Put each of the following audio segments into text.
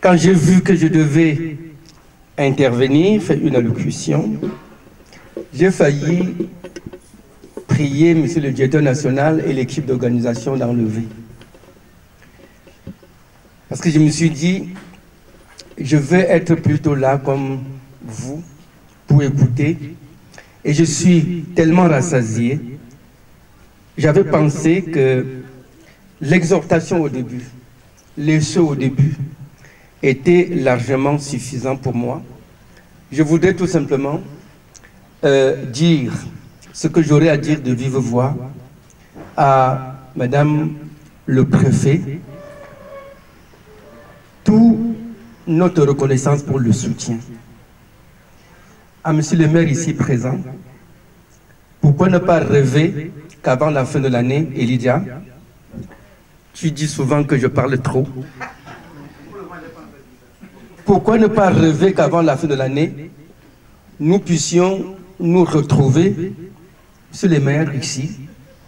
Quand j'ai vu que je devais intervenir, faire une allocution, j'ai failli prier Monsieur le directeur national et l'équipe d'organisation d'enlever. Parce que je me suis dit, je vais être plutôt là comme vous pour écouter. Et je suis tellement rassasié. J'avais pensé que l'exhortation au début, les souhaits au début, étaient largement suffisants pour moi. Je voudrais tout simplement dire ce que j'aurais à dire de vive voix à Madame le préfet, toute notre reconnaissance pour le soutien. À Monsieur le maire ici présent, pourquoi ne pas rêver qu'avant la fin de l'année, Elijah, tu dis souvent que je parle trop. Pourquoi ne pas rêver qu'avant la fin de l'année, nous puissions nous retrouver sur les maires ici,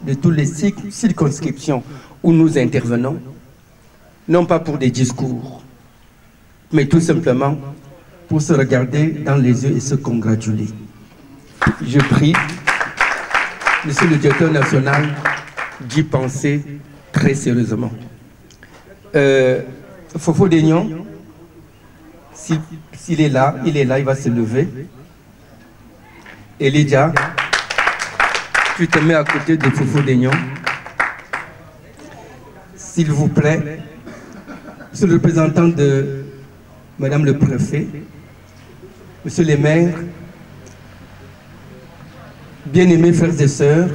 de toutes les circonscriptions où nous intervenons, non pas pour des discours, mais tout simplement pour se regarder dans les yeux et se congratuler. Je prie Monsieur le directeur national d'y penser très sérieusement. Fofo Daignon, s'il est là, il va se lever. Elijah, tu te mets à côté de Fofo Daignon. S'il vous plaît, Monsieur le représentant de Madame le préfet, Monsieur les maires, bien-aimés frères et sœurs,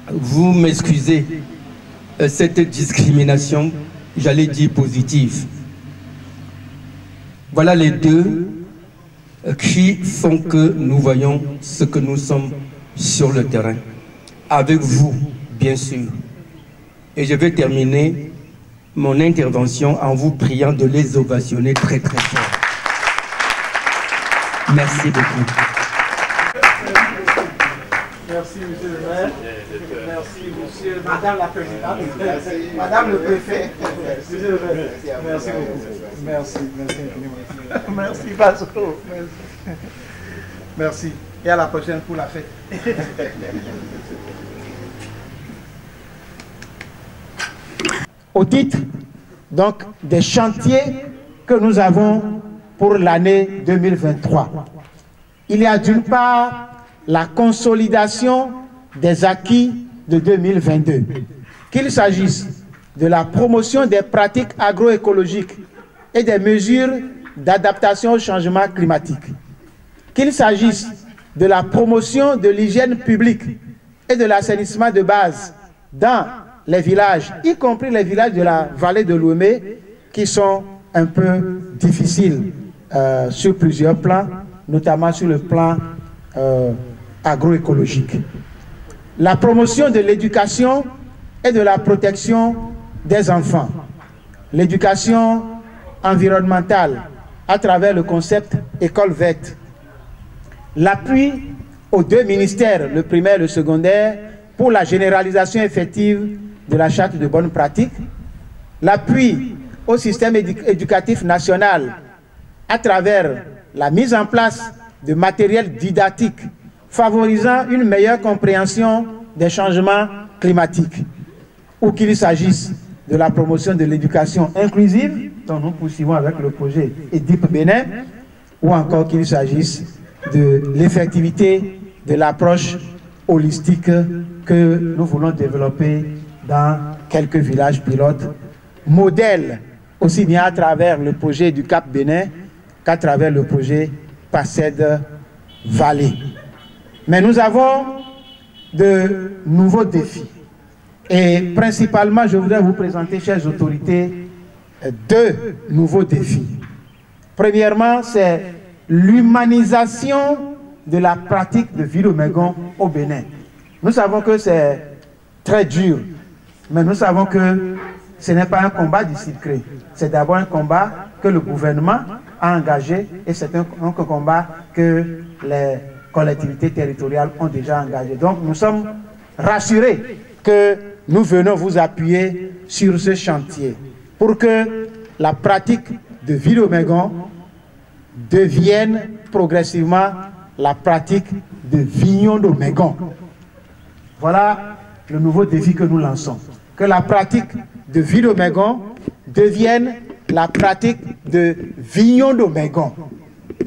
vous m'excusez cette discrimination, j'allais dire positive. Voilà les deux qui font que nous voyons ce que nous sommes sur le terrain. Avec vous, bien sûr. Et je vais terminer mon intervention en vous priant de les ovationner très très fort. Merci beaucoup. Merci, monsieur le maire. Merci, monsieur, madame la présidente. Madame le préfet. Monsieur le maire. Merci beaucoup. Merci, merci infiniment. Merci, Basso. Merci. Merci. Et à la prochaine pour la fête. Au titre, donc, des chantiers que nous avons pour l'année 2023. Il y a d'une part la consolidation des acquis de 2022. Qu'il s'agisse de la promotion des pratiques agroécologiques et des mesures d'adaptation au changement climatique. Qu'il s'agisse de la promotion de l'hygiène publique et de l'assainissement de base dans les villages, y compris les villages de la vallée de l'Ouémé, qui sont un peu difficiles sur plusieurs plans, notamment sur le plan agroécologique. La promotion de l'éducation et de la protection des enfants. L'éducation environnementale à travers le concept école verte. L'appui aux deux ministères, le primaire et le secondaire, pour la généralisation effective de la charte de bonnes pratiques. L'appui au système éducatif national à travers la mise en place de matériel didactique favorisant une meilleure compréhension des changements climatiques, ou qu'il s'agisse de la promotion de l'éducation inclusive, dont nous poursuivons avec le projet EDIP Bénin, ou encore qu'il s'agisse de l'effectivité de l'approche holistique que nous voulons développer dans quelques villages pilotes, modèle aussi bien à travers le projet du Cap Bénin qu'à travers le projet PACED Vallée. Mais nous avons de nouveaux défis. Et principalement, je voudrais vous présenter, chères autorités, deux nouveaux défis. Premièrement, c'est l'humanisation de la pratique de Vilomégon au Bénin. Nous savons que c'est très dur, mais nous savons que ce n'est pas un combat discret. C'est d'abord un combat que le gouvernement a engagé et c'est un combat que les collectivités territoriales ont déjà engagé. Donc nous sommes rassurés que nous venons vous appuyer sur ce chantier pour que la pratique de Ville-au-Megon devienne progressivement la pratique de Vignon-d'Omegon. Voilà le nouveau défi que nous lançons. Que la pratique de Ville-au-Megon devienne la pratique de Vignon-d'Omegon.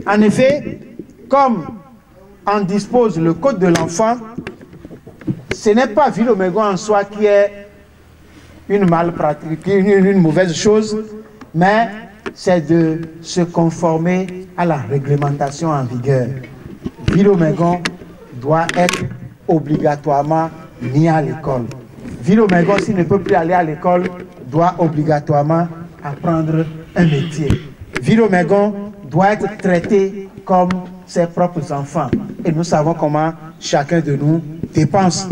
En effet, comme en dispose le Code de l'enfant, ce n'est pas Ville-au-Megon en soi qui est une malpratique, une mauvaise chose, mais c'est de se conformer à la réglementation en vigueur. Ville-au-Megon doit être obligatoirement mis à l'école. Ville-au-Megon, s'il ne peut plus aller à l'école, doit obligatoirement apprendre un métier. Ville-au-Megon doit être traité comme ses propres enfants. Et nous savons comment chacun de nous dépense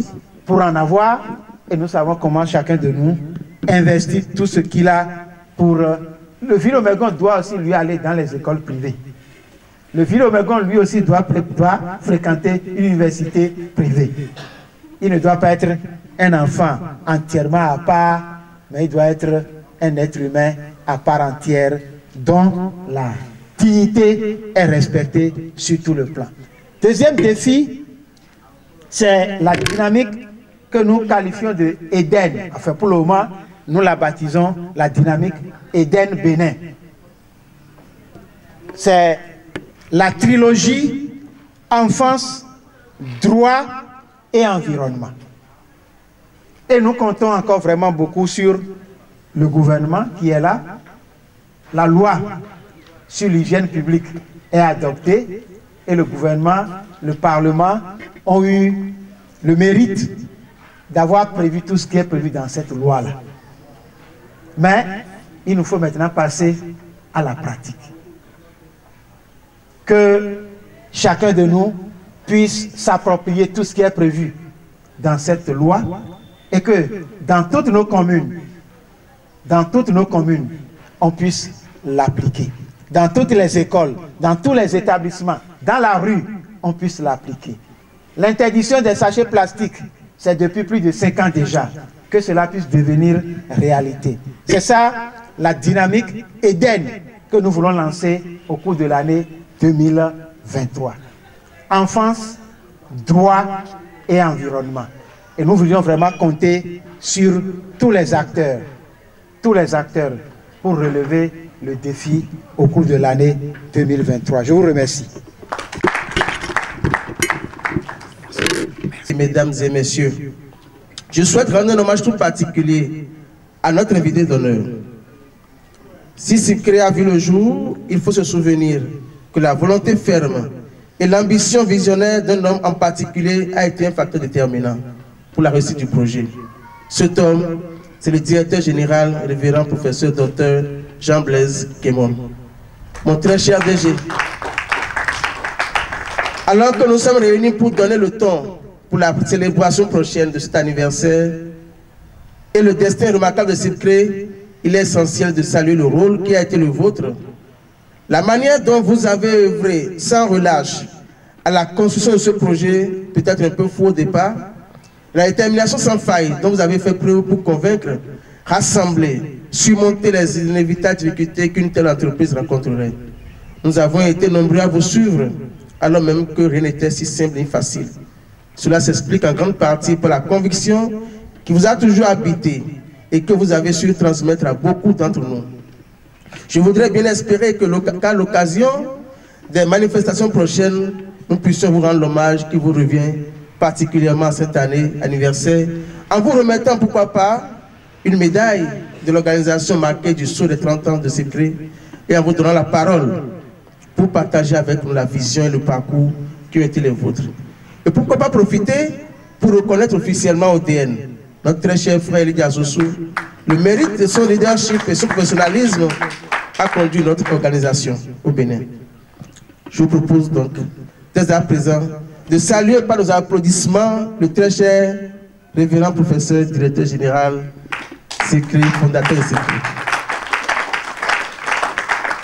pour en avoir, et nous savons comment chacun de nous investit tout ce qu'il a pour... Le Ville-au-Megon doit aussi lui aller dans les écoles privées. Le Ville-au-Megon lui aussi doit fréquenter une université privée. Il ne doit pas être un enfant entièrement à part, mais il doit être un être humain à part entière dont la dignité est respectée sur tout le plan. Deuxième défi, c'est la dynamique que nous qualifions de Éden. Enfin, pour le moment, nous la baptisons la dynamique Éden-Bénin. C'est la trilogie enfance, droit et environnement. Et nous comptons encore vraiment beaucoup sur le gouvernement qui est là. La loi sur l'hygiène publique est adoptée et le gouvernement, le Parlement ont eu le mérite d'avoir prévu tout ce qui est prévu dans cette loi-là. Mais il nous faut maintenant passer à la pratique. Que chacun de nous puisse s'approprier tout ce qui est prévu dans cette loi et que dans toutes nos communes, on puisse l'appliquer. Dans toutes les écoles, dans tous les établissements, dans la rue, on puisse l'appliquer. L'interdiction des sachets plastiques, c'est depuis plus de 5 ans déjà, que cela puisse devenir réalité. C'est ça la dynamique Éden que nous voulons lancer au cours de l'année 2023. Enfance, droit et environnement. Et nous voulions vraiment compter sur tous les acteurs pour relever le défi au cours de l'année 2023. Je vous remercie. Mesdames et messieurs, je souhaite rendre un hommage tout particulier à notre invité d'honneur. Si Sicré a vu le jour, il faut se souvenir que la volonté ferme et l'ambition visionnaire d'un homme en particulier a été un facteur déterminant pour la réussite du projet. Cet homme, c'est le directeur général, révérend professeur Dr Jean-Blaise Kémon. Mon très cher DG, alors que nous sommes réunis pour donner le ton pour la célébration prochaine de cet anniversaire et le destin remarquable de Sicré, il est essentiel de saluer le rôle qui a été le vôtre. La manière dont vous avez œuvré sans relâche à la construction de ce projet, peut-être un peu fou au départ, la détermination sans faille dont vous avez fait preuve pour convaincre, rassembler, surmonter les inévitables difficultés qu'une telle entreprise rencontrerait. Nous avons été nombreux à vous suivre, alors même que rien n'était si simple ni facile. Cela s'explique en grande partie par la conviction qui vous a toujours habité et que vous avez su transmettre à beaucoup d'entre nous. Je voudrais bien espérer qu'à l'occasion des manifestations prochaines, nous puissions vous rendre l'hommage qui vous revient particulièrement cette année anniversaire, en vous remettant, pourquoi pas, une médaille de l'organisation marquée du saut des 30 ans de Sicré et en vous donnant la parole pour partager avec nous la vision et le parcours qui ont été les vôtres. Et pourquoi pas profiter pour reconnaître officiellement ODN, notre très cher frère Lydia Zossou, le mérite de son leadership et son professionnalisme a conduit notre organisation au Bénin. Je vous propose donc, dès à présent, de saluer par nos applaudissements le très cher révérend professeur, directeur général Sicré, fondateur de Sicré.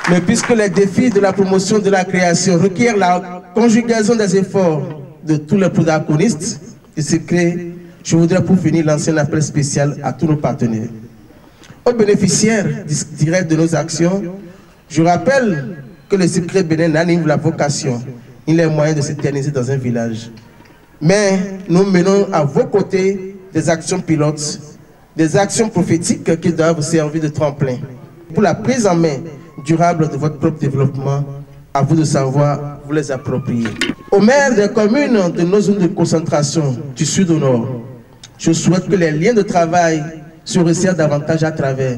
Mais puisque les défis de la promotion de la création requièrent la conjugaison des efforts de tous les protagonistes de Sicré, je voudrais pour finir lancer un appel spécial à tous nos partenaires. Aux bénéficiaires directs de nos actions, Je rappelle que le CIPCRE Bénin n'a ni la vocation, ni les moyens de s'éterniser dans un village. Mais nous menons à vos côtés des actions pilotes, des actions prophétiques qui doivent vous servir de tremplin pour la prise en main durable de votre propre développement. À vous de savoir vous les approprier. Aux maires des communes de nos zones de concentration du sud au nord, je souhaite que les liens de travail se resserrent davantage à travers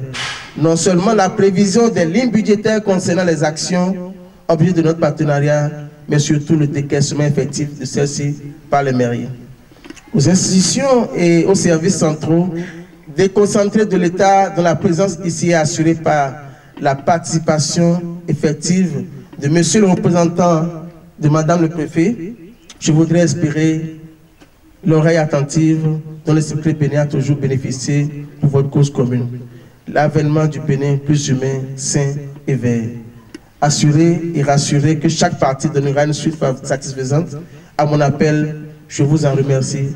non seulement la prévision des lignes budgétaires concernant les actions objet de notre partenariat, mais surtout le décaissement effectif de celles-ci par les mairies. Aux institutions et aux services centraux déconcentrés de l'État, dont la présence ici est assurée par la participation effective de monsieur le représentant de madame le préfet, je voudrais espérer l'oreille attentive dont le CIPCRE Bénin a toujours bénéficié pour votre cause commune. L'avènement du Bénin plus humain, sain et vert. Assurer et rassurer que chaque partie donnera une suite satisfaisante à mon appel. Je vous en remercie.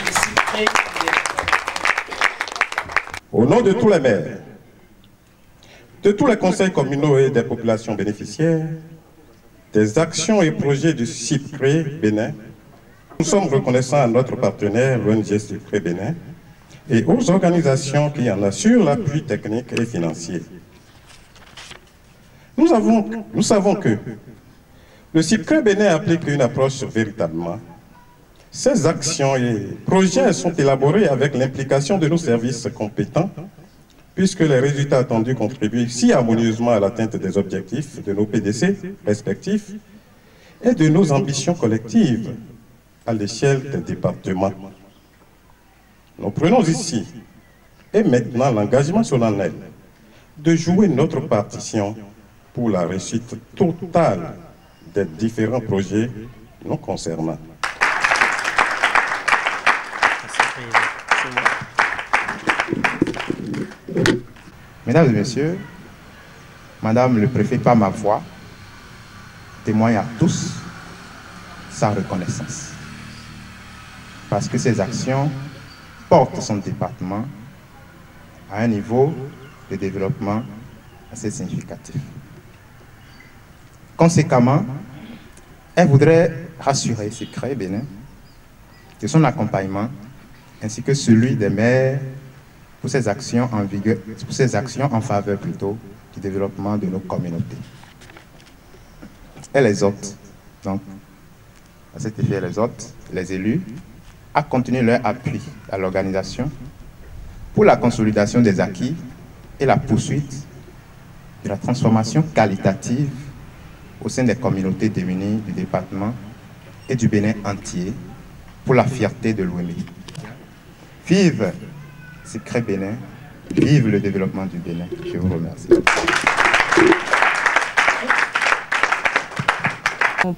Au nom de tous les maires, de tous les conseils communaux et des populations bénéficiaires, des actions et projets du CIPCRE Bénin, nous sommes reconnaissants à notre partenaire, l'ONG CIPCRE Bénin, et aux organisations qui en assurent l'appui technique et financier. Nous savons que le CIPCRE Bénin applique une approche véritablement. Ces actions et projets sont élaborés avec l'implication de nos services compétents, puisque les résultats attendus contribuent si harmonieusement à l'atteinte des objectifs de nos PDC respectifs et de nos ambitions collectives à l'échelle des départements. Nous prenons ici et maintenant l'engagement solennel de jouer notre partition pour la réussite totale des différents projets nous concernant. Mesdames et messieurs, Madame le préfet, par ma voix, témoigne à tous sa reconnaissance. Parce que ces actions portent son département à un niveau de développement assez significatif. Conséquemment, elle voudrait rassurer CIPCRE Bénin de son accompagnement ainsi que celui des maires pour ces actions en faveur plutôt du développement de nos communautés. Elle exhorte, donc, à cet effet, elle exhorte les élus à continuer leur appui à l'organisation pour la consolidation des acquis et la poursuite de la transformation qualitative au sein des communautés démunies du département et du Bénin entier pour la fierté de l'Ouémé. Vive CIPCRE Bénin, vive le développement du Bénin. Je vous remercie.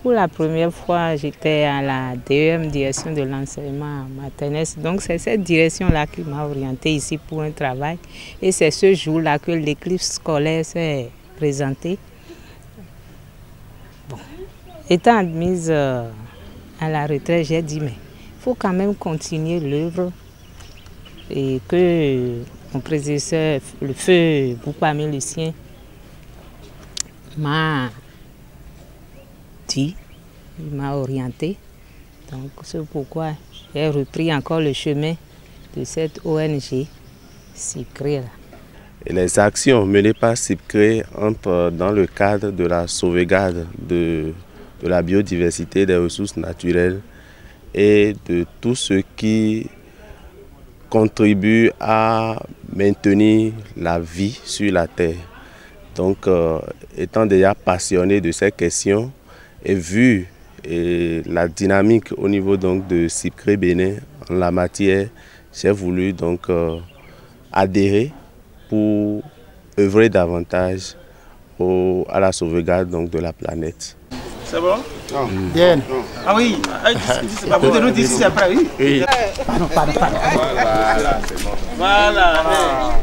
Pour la première fois, j'étais à la DEM, direction de l'enseignement maternel. Donc c'est cette direction-là qui m'a orientée ici pour un travail. Et c'est ce jour-là que l'éclipse scolaire s'est présentée. Bon. Étant admise à la retraite, j'ai dit, mais il faut quand même continuer l'œuvre. Et que mon prédécesseur, le feu Boupamé Lucien, m'a dit, il m'a orienté. Donc c'est pourquoi j'ai repris encore le chemin de cette ONG CIPCRE. Les actions menées par CIPCRE entrent dans le cadre de la sauvegarde de la biodiversité, des ressources naturelles et de tout ce qui contribue à maintenir la vie sur la terre. Donc, étant déjà passionné de ces questions et vu la dynamique au niveau donc de CIPCRE Bénin en la matière, j'ai voulu donc adhérer pour œuvrer davantage à la sauvegarde donc de la planète. C'est bon? Non. Bien. Ah oui, vous de nous dire si c'est après, oui? Oui. Pardon. Voilà, c'est bon. Voilà.